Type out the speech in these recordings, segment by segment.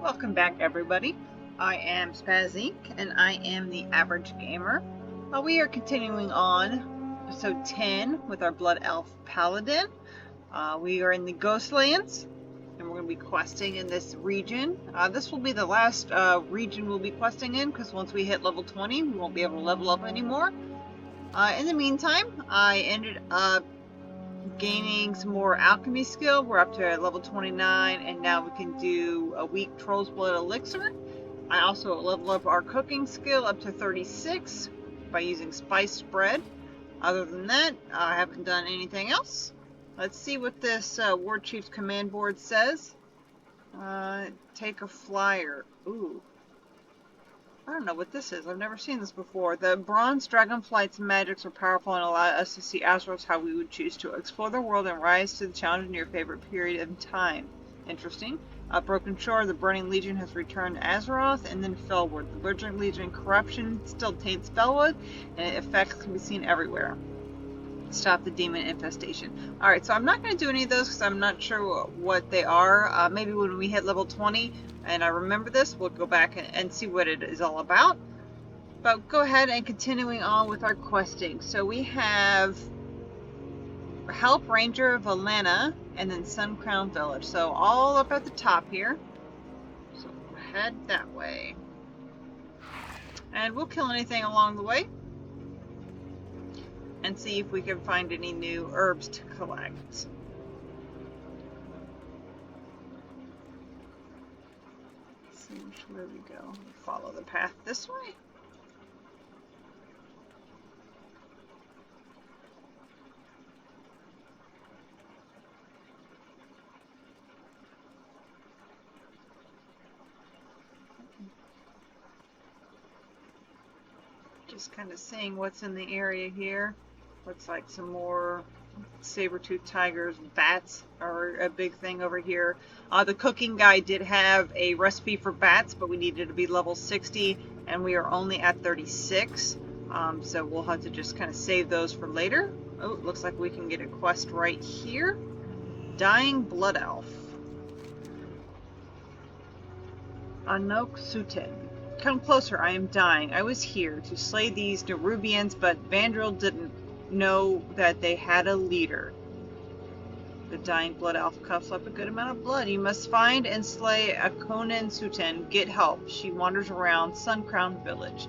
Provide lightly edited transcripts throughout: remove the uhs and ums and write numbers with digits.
Welcome back, everybody. I am Spazink, and I am the Average Gamer. We are continuing on episode 10 with our Blood Elf Paladin. We are in the Ghostlands, and we're going to be questing in this region. This will be the last region we'll be questing in, because once we hit level 20, we won't be able to level up anymore. In the meantime, I ended up gaining some more alchemy skill. We're up to level 29, and now we can do a weak troll's blood elixir. I also level up our cooking skill up to 36 by using spiced bread. Other than that, I haven't done anything else. Let's see what this War Chief's command board says. Take a flyer. Ooh. I don't know what this is. I've never seen this before. The bronze dragonflight's magics are powerful and allow us to see Azeroth how we would choose to explore the world and rise to the challenge in your favorite period of time. Interesting. Broken Shore, the Burning Legion has returned to Azeroth, and then Felwood. The Burgeoning Legion corruption still taints Felwood, and its effects can be seen everywhere. Stop the demon infestation. Alright, so I'm not going to do any of those because I'm not sure what they are. Maybe when we hit level 20 and I remember this, we'll go back and see what it is all about. But go ahead and continuing on with our questing. So we have Help Ranger of Alana and then Sun Crown Village. So all up at the top here. So we'll head that way. And we'll kill anything along the way. And see if we can find any new herbs to collect. Let's see which way we go. Follow the path this way. Just kind of seeing what's in the area here. Looks like some more saber-toothed tigers. Bats are a big thing over here. The cooking guy did have a recipe for bats, but we needed to be level 60, and we are only at 36. So we'll have to just kind of save those for later. Oh, it looks like we can get a quest right here. Dying Blood Elf. Anok Suten. Come closer, I am dying. I was here to slay these Nerubians, but Vandril didn't know that they had a leader. The dying blood elf coughs up a good amount of blood. You must find and slay Akonin Suten. Get help. She wanders around Suncrown Village.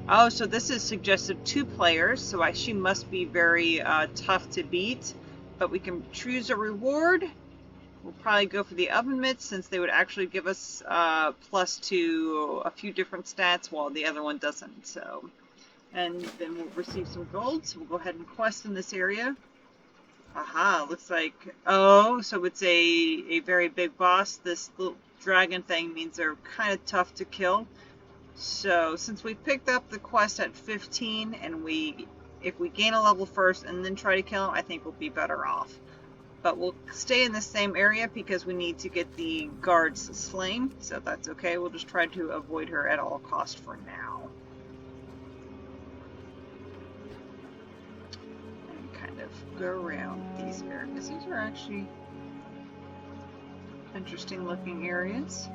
Oh, so this is suggested 2 players, so she must be very tough to beat. But we can choose a reward. We'll probably go for the oven mitts since they would actually give us plus to a few different stats while the other one doesn't. So, and then we'll receive some gold. So we'll go ahead and quest in this area. Aha, looks like, oh, so it's a very big boss. This little dragon thing means they're kind of tough to kill. So since we picked up the quest at 15 and if we gain a level first and then try to kill him, I think we'll be better off. But we'll stay in the same area because we need to get the guards slain, so that's okay. We'll just try to avoid her at all costs for now. And kind of go around these areas. These are actually interesting looking areas.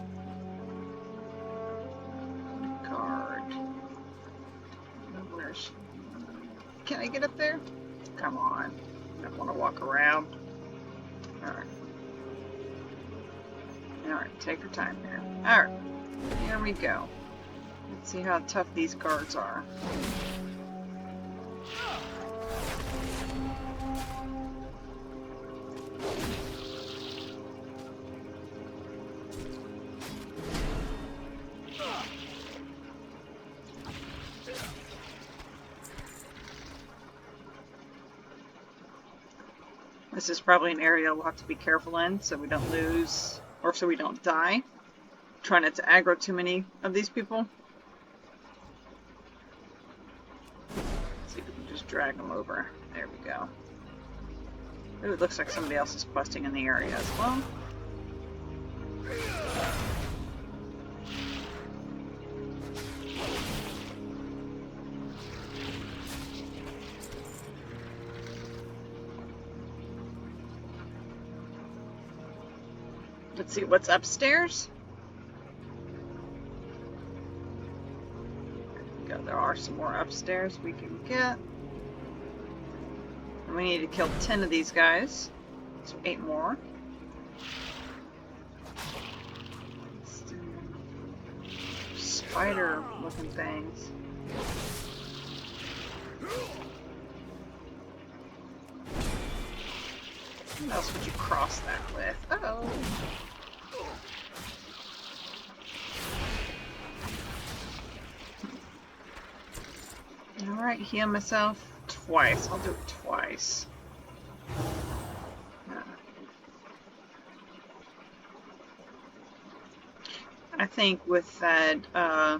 Guard. Where's she? Can I get up there? Come on. I don't want to walk around. Alright. Alright, take your time there. Alright. Here we go. Let's see how tough these guards are. This is probably an area we'll have to be careful in so we don't lose, or so we don't die. Try not to aggro too many of these people. Let's see if we can just drag them over. There we go. Ooh, it looks like somebody else is questing in the area as well. Let's see what's upstairs. There are some more upstairs we can get. And we need to kill 10 of these guys. So 8 more. Spider looking things. What else would you cross that with? Uh-oh. Alright, heal myself twice. I'll do it twice. I think with that a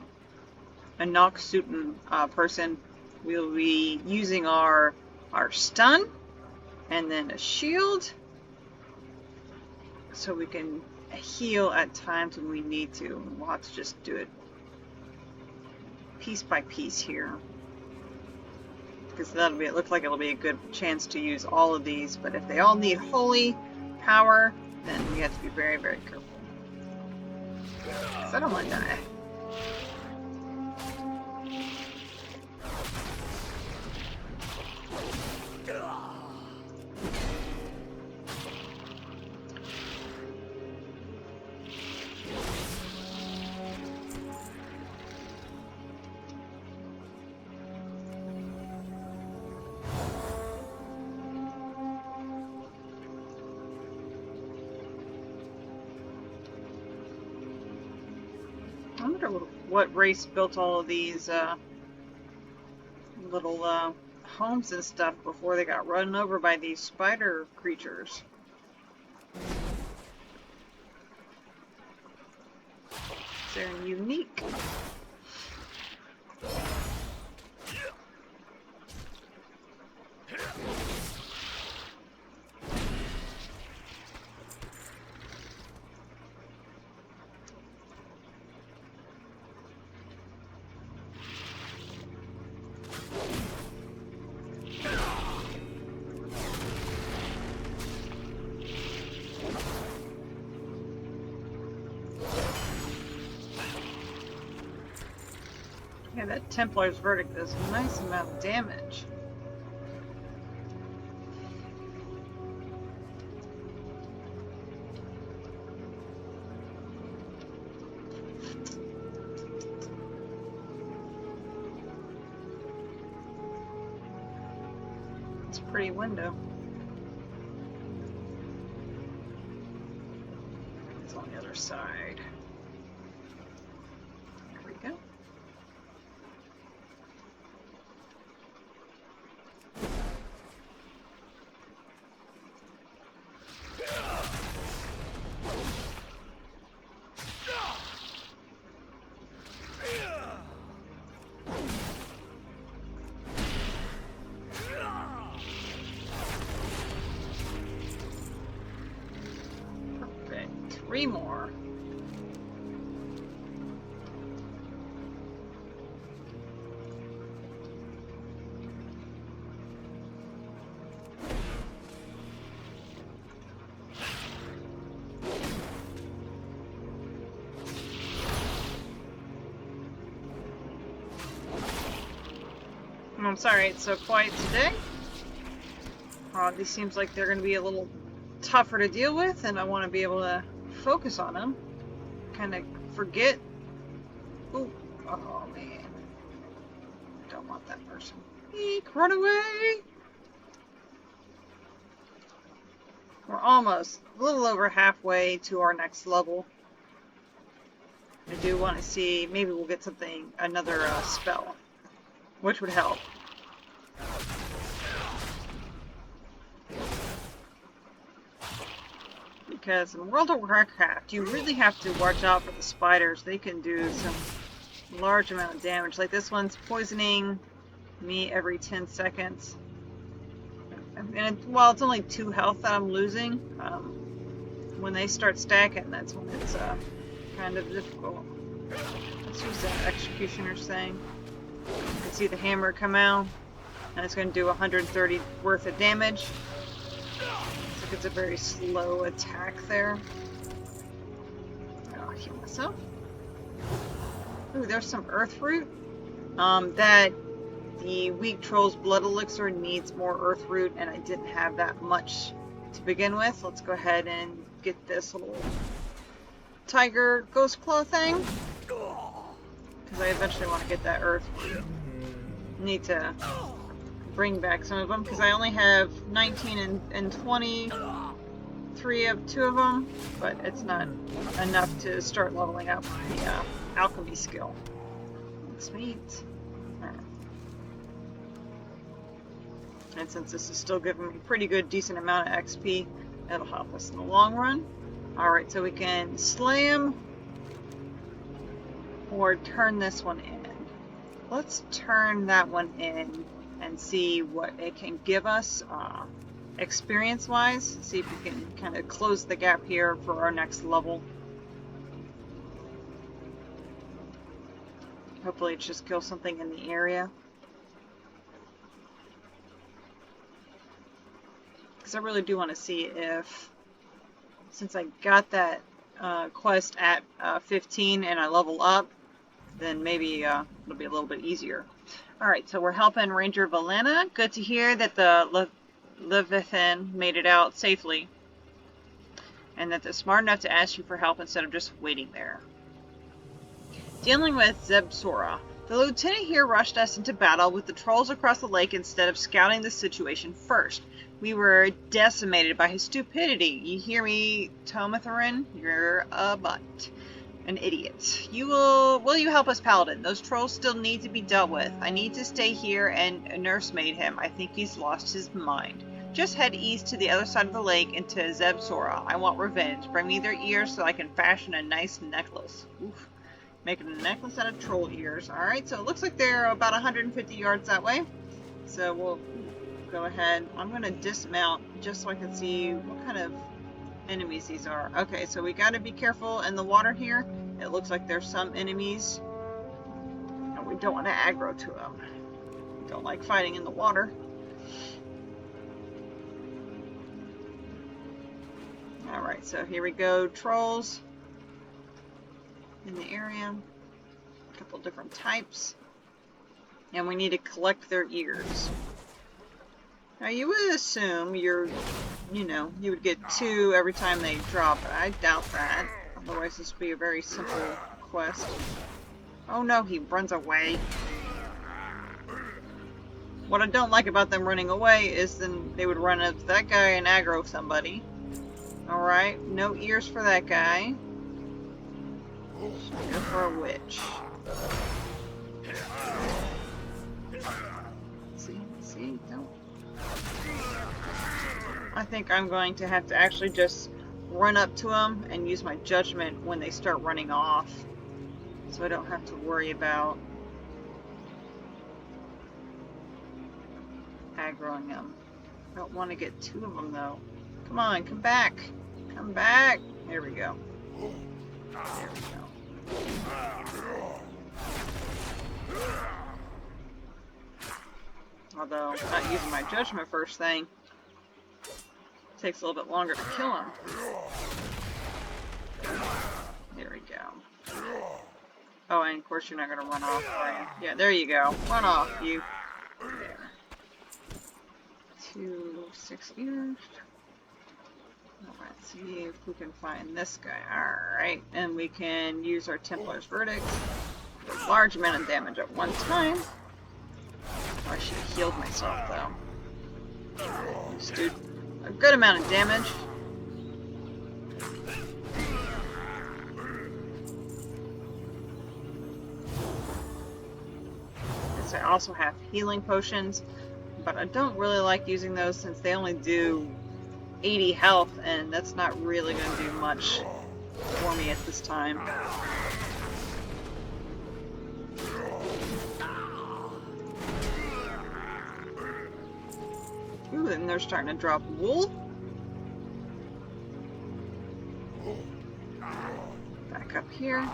Noxutan person, we'll be using our stun and then a shield so we can heal at times when we need to. We'll have to just do it piece by piece here, because it looks like it'll be a good chance to use all of these, but if they all need holy power, then we have to be very, very careful. Because I don't want to die. I wonder what race built all of these little homes and stuff before they got run over by these spider creatures. They're unique. Yeah, that Templar's Verdict does a nice amount of damage. It's a pretty window. It's on the other side. There we go. Perfect. 3 more. I'm sorry it's so quiet today. These seems like they're going to be a little tougher to deal with, and I want to be able to focus on them. Kind of forget. Ooh, oh man. I don't want that person. Eek, run away! We're almost a little over halfway to our next level. I do want to see, maybe we'll get something, another spell, which would help. Because in World of Warcraft, you really have to watch out for the spiders. They can do some large amount of damage. Like this one's poisoning me every 10 seconds. And while it's only 2 health that I'm losing, when they start stacking, that's when it's kind of difficult. Let's use that Executioner's thing. You can see the hammer come out, and it's going to do 130 worth of damage. Looks like it's a very slow attack there. I heal myself. Ooh, there's some earth root. That the weak troll's blood elixir needs more earth root, and I didn't have that much to begin with. Let's go ahead and get this little tiger ghost claw thing, because I eventually want to get that earth root. Need to bring back some of them, because I only have 19 and 23 of 2 of them, but it's not enough to start leveling up the alchemy skill. Sweet. And since this is still giving me a pretty good, decent amount of XP, it'll help us in the long run. Alright, so we can slay him or turn this one in. Let's turn that one in and see what it can give us experience-wise. See if we can kind of close the gap here for our next level. Hopefully it just kills something in the area. Because I really do want to see if, since I got that quest at 15 and I level up, then maybe it'll be a little bit easier. Alright, so we're helping Ranger Valena. Good to hear that the Leviathan made it out safely. And that they're smart enough to ask you for help instead of just waiting there. Dealing with Zebsora. The lieutenant here rushed us into battle with the trolls across the lake instead of scouting the situation first. We were decimated by his stupidity. You hear me, Tomatharin? You're a butt. An idiot. Will you help us, Paladin? Those trolls still need to be dealt with. I need to stay here and nursemaid him. I think he's lost his mind. Just head east to the other side of the lake into Zebsora. I want revenge. Bring me their ears so I can fashion a nice necklace. Oof. Making a necklace out of troll ears. Alright, so it looks like they're about 150 yards that way. So we'll go ahead. I'm going to dismount just so I can see what kind of enemies these are. Okay, so we got to be careful in the water here. It looks like there's some enemies. And we don't want to aggro to them. We don't like fighting in the water. Alright, so here we go. Trolls in the area, a couple different types, and we need to collect their ears. Now you would assume you would get 2 every time they drop, but I doubt that. Otherwise this would be a very simple quest. Oh no, he runs away. What I don't like about them running away is then they would run up to that guy and aggro somebody. Alright, no ears for that guy. Go for a witch. See, don't. I think I'm going to have to actually just run up to them and use my judgment when they start running off, so I don't have to worry about aggroing them. I don't want to get 2 of them though. Come on, come back. Come back. There we go. There we go. Although, not using my judgment first thing, takes a little bit longer to kill him. There we go. Oh, and of course you're not going to run off, are you? Yeah, there you go. Run off, you. There. 2, 6 ears. Let's see if we can find this guy. Alright, and we can use our Templar's Verdict. A large amount of damage at one time. Oh, I should have healed myself though. Just do a good amount of damage. I also have healing potions, but I don't really like using those since they only do 80 health, and that's not really going to do much for me at this time. Ooh, and they're starting to drop wool. Back up here.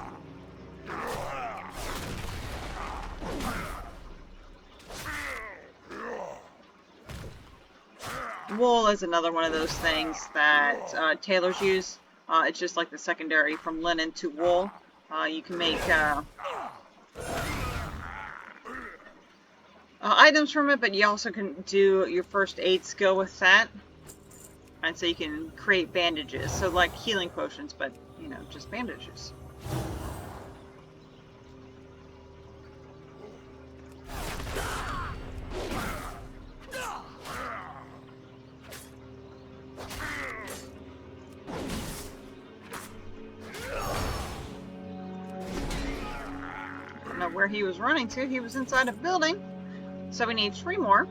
Wool is another one of those things that tailors use. It's just like the secondary from linen to wool. You can make items from it, but you also can do your first aid skill with that. And so you can create bandages, so like healing potions, but, you know, just bandages. I don't know where he was running to. He was inside a building. So we need 3 more.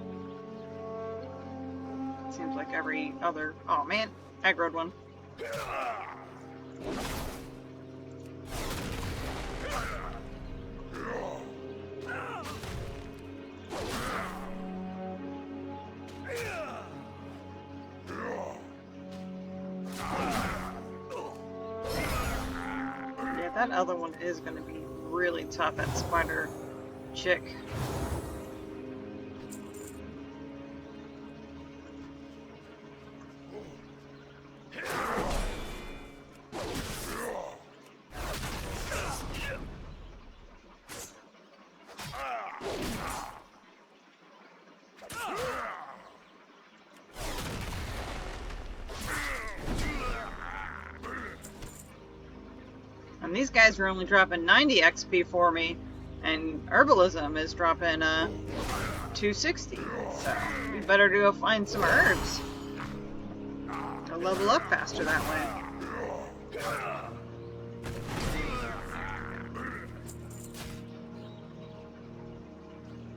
Seems like every other... Oh man, aggroed one. Yeah, that other one is going to be really tough, that spider chick. And these guys are only dropping 90 XP for me, and herbalism is dropping 260. So we better go find some herbs to level up faster that way.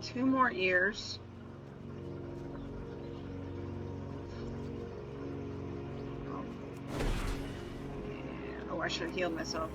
2 more ears. Oh, I should have healed myself.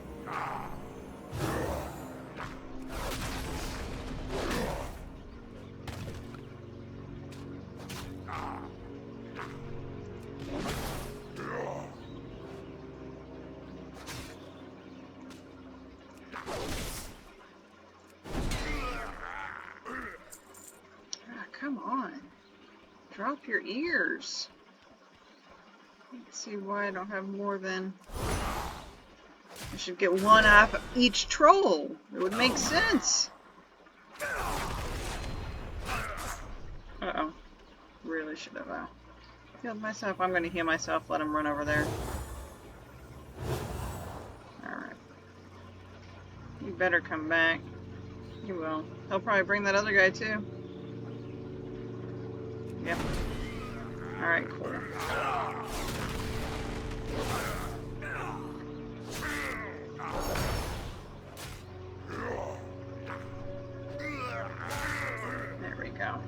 Come on. Drop your ears. Let's see why I don't have more than... I should get 1 off of each troll. It would make sense. Uh-oh. Really should have healed myself. I'm going to heal myself. Let him run over there. Alright. You better come back. You will. He'll probably bring that other guy too. Yep. Alright, cool. There we go.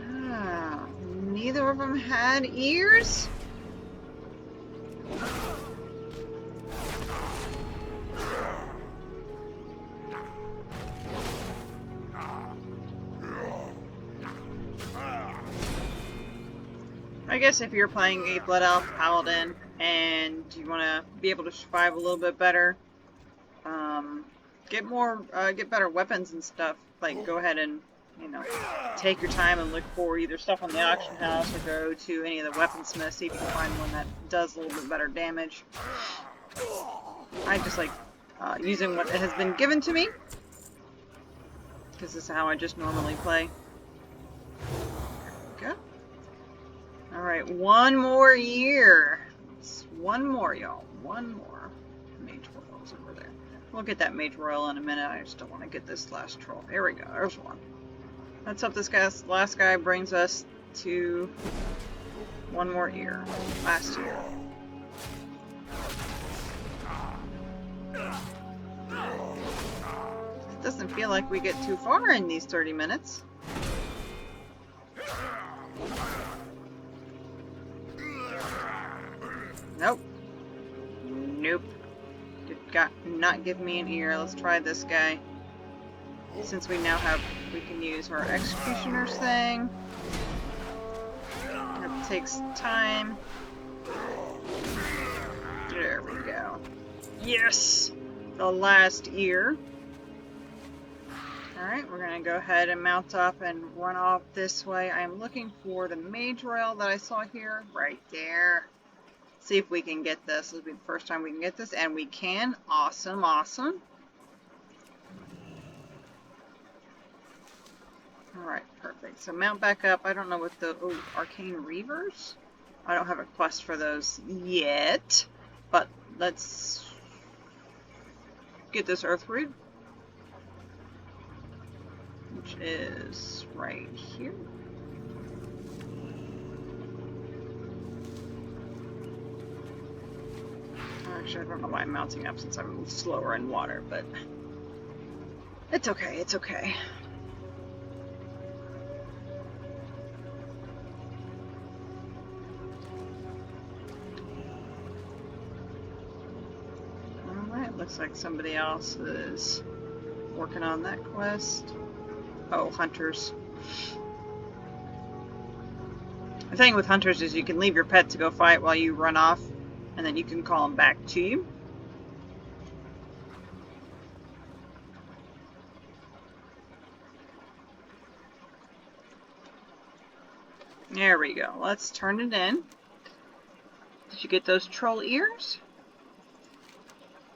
Ah, neither of them had ears? I guess if you're playing a Blood Elf Paladin and you want to be able to survive a little bit better, get better weapons and stuff. Like, go ahead and, you know, take your time and look for either stuff on the auction house or go to any of the weaponsmiths, see if you can find one that does a little bit better damage. I just like using what has been given to me, because this is how I just normally play. There we go. Alright, 1 more year. It's 1 more, y'all. 1 more. Mage Royal's over there. We'll get that Mage Royal in a minute. I just don't want to get this last troll. Here we go. There's 1. Let's hope this last guy brings us to 1 more year. Last year. It doesn't feel like we get too far in these 30 minutes. Nope. Nope. Did not give me an ear. Let's try this guy. Since we now have, we can use our Executioner's thing. It takes time. There we go. Yes! The last ear. Alright, we're going to go ahead and mount up and run off this way. I'm looking for the Mage Royal that I saw here. Right there. See if we can get this. This will be the first time we can get this, and we can. Awesome, awesome. Alright, perfect. So mount back up. I don't know what the... Oh, Arcane Reavers? I don't have a quest for those yet. But let's get this Earth Root, which is right here. Actually, I don't know why I'm mounting up since I'm slower in water, but it's okay, it's okay. Alright, looks like somebody else is working on that quest. Oh, hunters. The thing with hunters is you can leave your pet to go fight while you run off, and then you can call them back to you. There we go. Let's turn it in. Did you get those troll ears?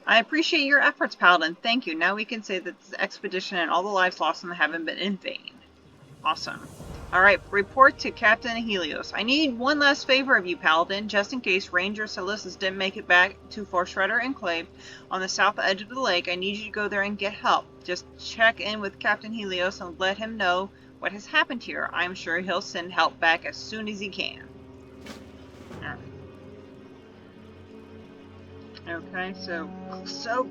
I appreciate your efforts, Paladin. Thank you. Now we can say that this expedition and all the lives lost in them haven't been in vain. Awesome. Alright, report to Captain Helios. I need one last favor of you, Paladin, just in case Ranger Solissus didn't make it back to Force Shredder Enclave on the south edge of the lake. I need you to go there and get help. Just check in with Captain Helios and let him know what has happened here. I'm sure he'll send help back as soon as he can. Alright. Okay, so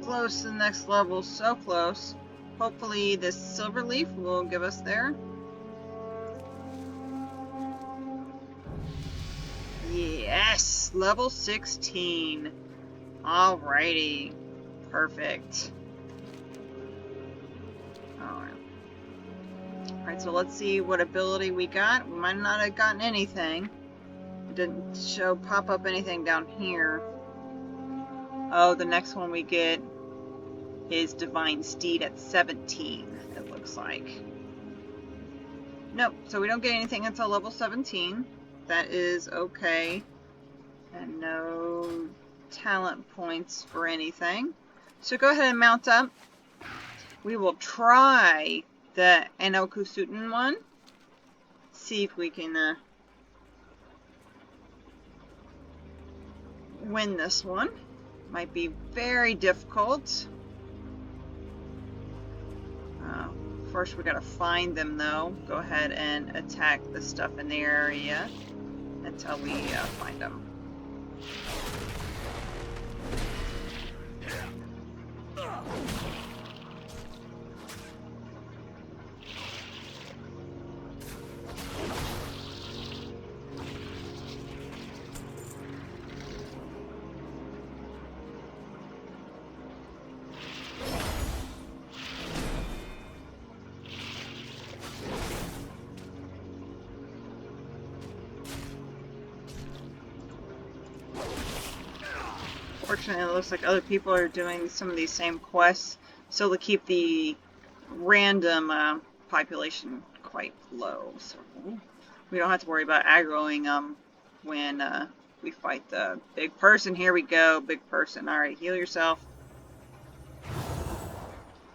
close to the next level, so close. Hopefully this silver leaf will give us there. Yes! Level 16. Alrighty. Perfect. Alright, so let's see what ability we got. We might not have gotten anything. It didn't pop up anything down here. Oh, the next one we get is Divine Steed at 17, it looks like. Nope, so we don't get anything until level 17. That is okay. And no talent points for anything. So go ahead and mount up. We will try the Enokusuten one. See if we can win this one. Might be very difficult. First we gotta find them though. Go ahead and attack the stuff in the area until we find them. Fortunately, it looks like other people are doing some of these same quests, so to keep the random population quite low. So we don't have to worry about aggroing them when we fight the big person. Here we go, big person. Alright, heal yourself.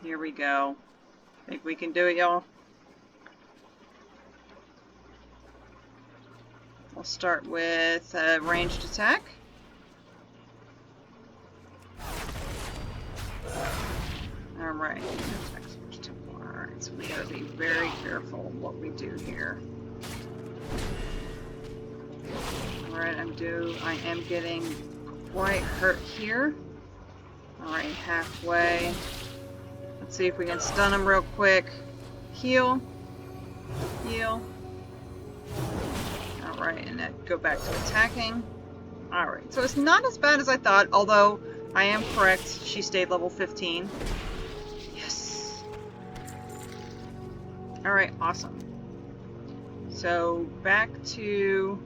Here we go. Think we can do it, y'all? We'll start with a ranged attack. Alright, alright, so we gotta be very careful what we do here. Alright, I am getting quite hurt here. Alright, halfway. Let's see if we can stun him real quick. Heal. Heal. Alright, and then go back to attacking. Alright, so it's not as bad as I thought, although I am correct, she stayed level 15. Yes! Alright, awesome. So, back to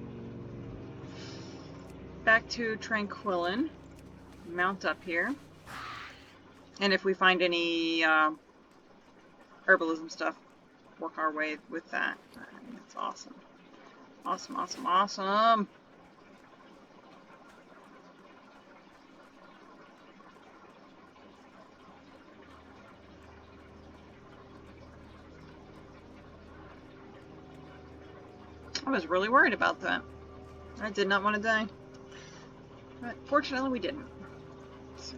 Tranquillin. Mount up here. And if we find any herbalism stuff, work our way with that. That's awesome. Awesome, awesome, awesome! was really worried about that. I did not want to die. But fortunately we didn't. So.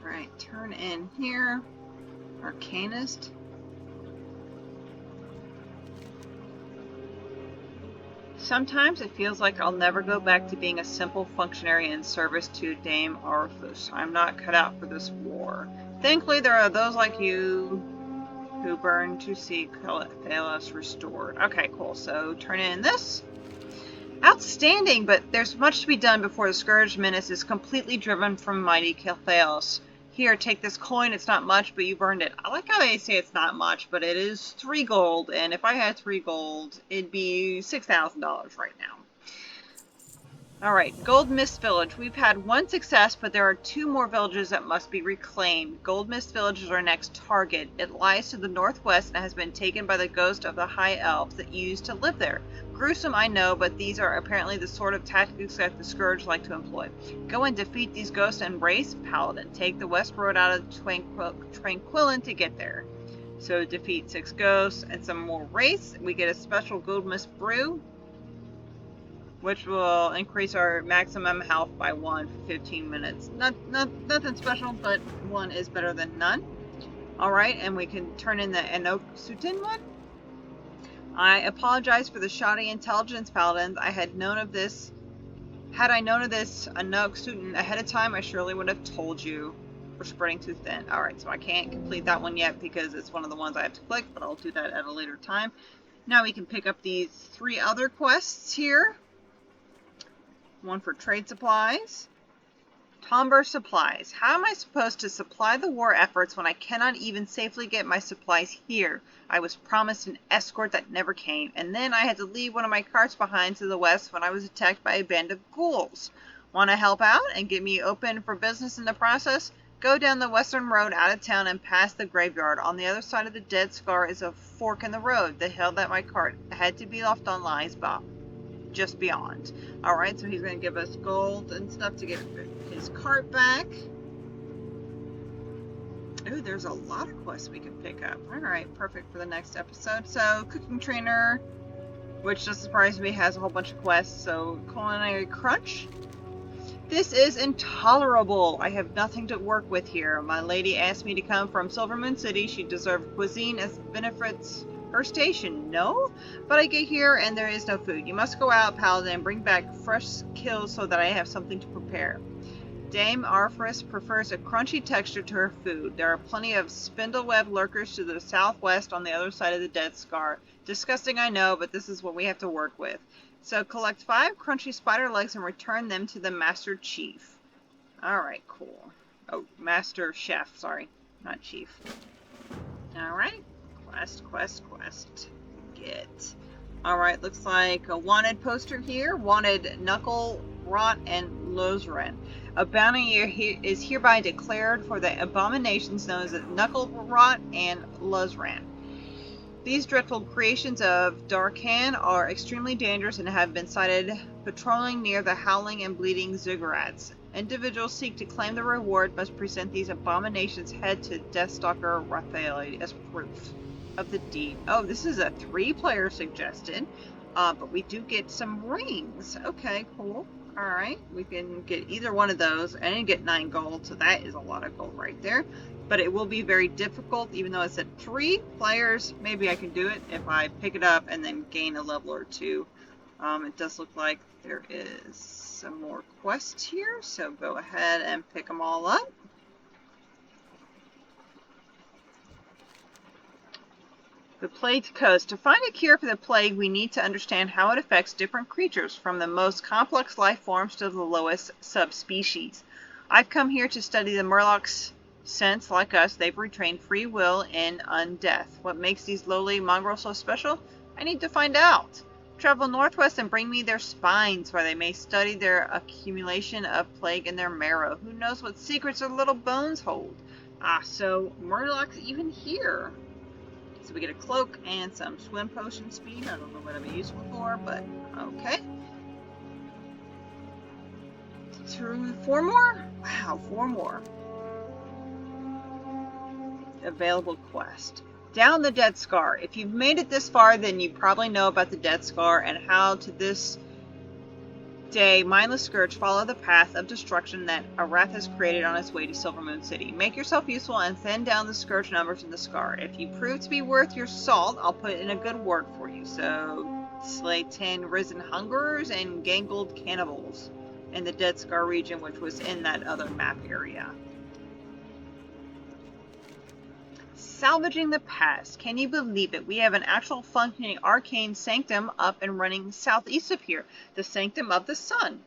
Alright, turn in here. Arcanist. Sometimes it feels like I'll never go back to being a simple functionary in service to Dame Arthas. I'm not cut out for this war. Thankfully, there are those like you who burn to see Allios restored. Okay, cool. So turn in this. Outstanding, but there's much to be done before the Scourge Menace is completely driven from mighty Chaos. Here, take this coin. It's not much, but you burned it. I like how they say it's not much, but it is 3 gold, and if I had 3 gold, it'd be $6,000 right now. Alright, Gold Mist Village. We've had 1 success, but there are 2 more villages that must be reclaimed. Gold Mist Village is our next target. It lies to the northwest and has been taken by the ghost of the High Elves that used to live there. Gruesome, I know, but these are apparently the sort of tactics that the Scourge like to employ. Go and defeat these ghosts and race Paladin. Take the west road out of Tranquillin to get there. So defeat 6 ghosts and some more race. We get a special Gold Mist Brew, which will increase our maximum health by 1 for 15 minutes. Nothing special, but 1 is better than none. Alright, and we can turn in the Enoch Sutin one. I apologize for the shoddy intelligence, Paladins. Had I known of this Enoch Sutin ahead of time, I surely would have told you. We're spreading too thin. Alright, so I can't complete that one yet because it's one of the ones I have to click, but I'll do that at a later time. Now we can pick up these 3 other quests here. One for trade supplies. Tomber supplies. How am I supposed to supply the war efforts when I cannot even safely get my supplies here? I was promised an escort that never came, and then I had to leave one of my carts behind to the west when I was attacked by a band of ghouls. Want to help out and get me open for business in the process? Go down the western road out of town and past the graveyard. On the other side of the Dead Scar is a fork in the road. The hill that my cart had to be left on lies just beyond. Alright, so he's going to give us gold and stuff to get his cart back. Ooh, there's a lot of quests we can pick up. Alright, perfect for the next episode. So, Cooking Trainer, which doesn't surprise me, has a whole bunch of quests. So, Culinary Crunch. This is intolerable. I have nothing to work with here. My lady asked me to come from Silvermoon City. She deserved cuisine as benefits her station. No? But I get here and there is no food. You must go out, Paladin, and bring back fresh kills so that I have something to prepare. Dame Arthas prefers a crunchy texture to her food. There are plenty of spindleweb lurkers to the southwest on the other side of the Dead Scar. Disgusting, I know, but this is what we have to work with. So collect 5 crunchy spider legs and return them to the Master Chief. Alright, cool. Oh, Master Chef, sorry. Not Chief. Alright. Quest. Get. Alright, looks like a wanted poster here. Wanted Knuckle, Rot, and Lozran. A bounty is hereby declared for the abominations known as Knuckle, Rot, and Lozran. These dreadful creations of Darkan are extremely dangerous and have been sighted patrolling near the Howling and Bleeding Ziggurats. Individuals seek to claim the reward must present these abominations' head to Deathstalker Raphael as proof of the deed. Oh, this is a 3-player suggested, but we do get some rings. Okay, cool. Alright, we can get either one of those and get 9 gold, so that is a lot of gold right there. But it will be very difficult, even though it's at 3 players. Maybe I can do it if I pick it up and then gain a level or 2. It does look like there is some more quests here, so go ahead and pick them all up. The Plague Coast. To find a cure for the plague, we need to understand how it affects different creatures, from the most complex life forms to the lowest subspecies. I've come here to study the Murlocs, since, like us, they've retained free will in undeath. What makes these lowly mongrels so special? I need to find out. Travel northwest and bring me their spines, where they may study their accumulation of plague in their marrow. Who knows what secrets their little bones hold? So Murloc's even here. So we get a cloak and some swim potion speed. I don't know what it'll be useful for, but okay. 4 more? Wow, 4 more. Available quest. Down the Dead Scar. If you've made it this far, then you probably know about the Dead Scar and how to this day, mindless scourge follow the path of destruction that Arath has created on its way to Silvermoon City. Make yourself useful and thin down the scourge numbers in the Scar. If you prove to be worth your salt, I'll put in a good word for you. So, slay 10 risen hungerers and gangled cannibals in the Dead Scar region, which was in that other map area. Salvaging the past. Can you believe it? We have an actual functioning arcane sanctum up and running southeast of here, the Sanctum of the Sun.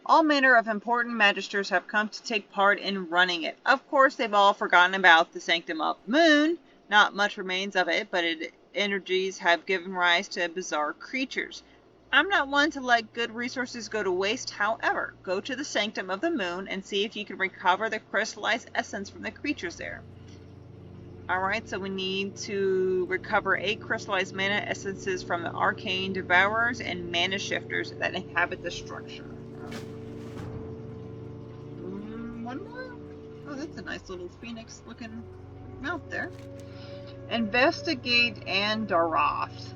All manner of important magisters have come to take part in running it. Of course, they've all forgotten about the Sanctum of the Moon. Not much remains of it, but its energies have given rise to bizarre creatures. I'm not one to let good resources go to waste, however. Go to the Sanctum of the Moon and see if you can recover the crystallized essence from the creatures there. Alright, so we need to recover 8 crystallized mana essences from the arcane devourers and mana shifters that inhabit the structure. One more? Oh, that's a nice little phoenix looking mount there. Investigate Andarath.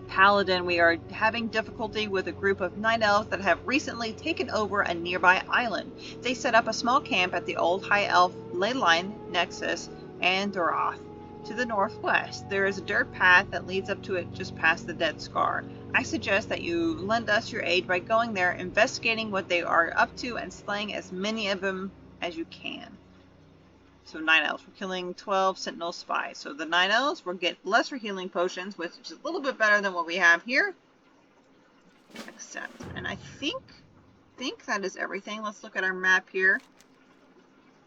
Paladin, we are having difficulty with a group of night elves that have recently taken over a nearby island. They set up a small camp at the old high elf ley line nexus Andarath. To the northwest, there is a dirt path that leads up to it just past the Dead Scar. I suggest that you lend us your aid by going there, investigating what they are up to, and slaying as many of them as you can. So 9 elves. We're killing 12 sentinel spies. So the 9 elves will get lesser healing potions, which is a little bit better than what we have here. Accept. And I think that is everything. Let's look at our map here.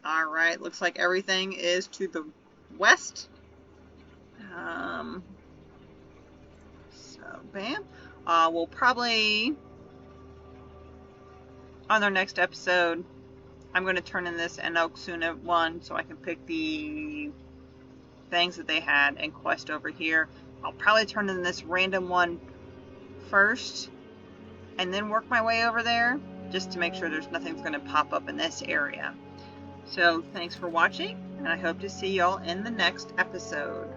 Alright, looks like everything is to the west. So, bam. We'll probably, on our next episode, I'm going to turn in this Enoxuna one so I can pick the things that they had and quest over here. I'll probably turn in this random one first and then work my way over there just to make sure there's nothing's going to pop up in this area. So thanks for watching, and I hope to see y'all in the next episode.